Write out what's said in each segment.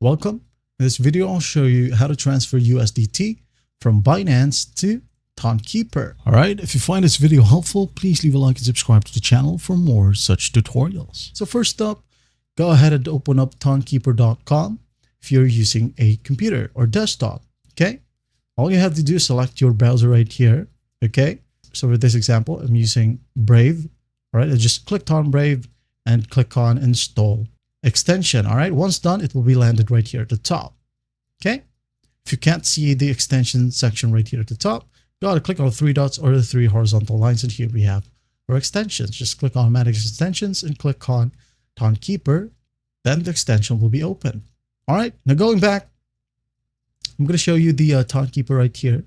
Welcome. In this video, I'll show you how to transfer USDT from Binance to Tonkeeper. All right, if you find this video helpful, please leave a like and subscribe to the channel for more such tutorials. So first up, go ahead and open up tonkeeper.com if you're using a computer or desktop, okay? All you have to do is select your browser right here, okay? So for this example, I'm using Brave, all right? I just clicked on Brave and click on install extension. All right, once done, it will be landed right here at the top. Okay, if you can't see the extension section right here at the top, you gotta click on the three dots or the three horizontal lines, and here we have our extensions. Just click on automatic extensions and click on Tonkeeper, then the extension will be open. All right, now going back, I'm going to show you the Tonkeeper right here.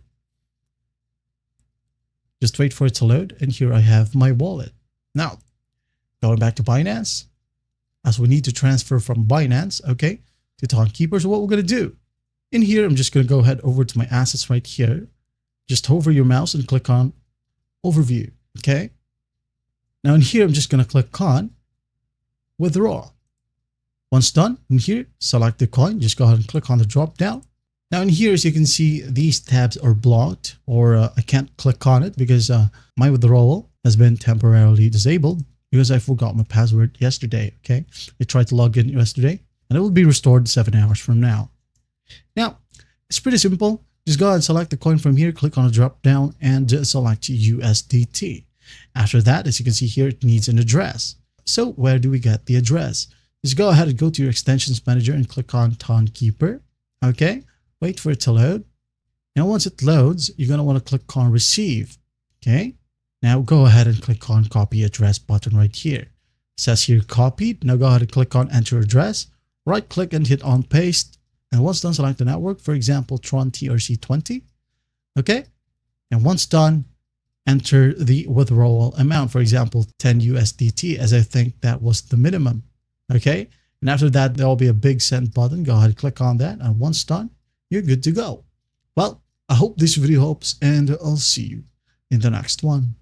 Just wait for it to load, and here I have my wallet. Now going back to Binance, as we need to transfer from Binance, okay, to Tonkeeper. So what we're going to do, in here, I'm just going to go ahead over to my assets right here. Just hover your mouse and click on Overview, okay? Now in here, I'm just going to click on Withdraw. Once done, in here, select the coin. Just go ahead and click on the drop down. Now in here, as you can see, these tabs are blocked, or I can't click on it because my withdrawal has been temporarily disabled, because I forgot my password yesterday, okay? I tried to log in yesterday, and it will be restored 7 hours from now. Now, it's pretty simple. Just go ahead and select the coin from here, click on the drop down, and select USDT. After that, as you can see here, it needs an address. So where do we get the address? Just go ahead and go to your extensions manager and click on Tonkeeper, okay? Wait for it to load. Now, once it loads, you're going to want to click on Receive, okay? Now go ahead and click on copy address button right here. It says here copied. Now go ahead and click on enter address. Right click and hit on paste. And once done, select the network, for example, Tron TRC20. Okay. And once done, enter the withdrawal amount, for example, 10 USDT, as I think that was the minimum. Okay. And after that, there will be a big send button. Go ahead and click on that. And once done, you're good to go. Well, I hope this video helps, and I'll see you in the next one.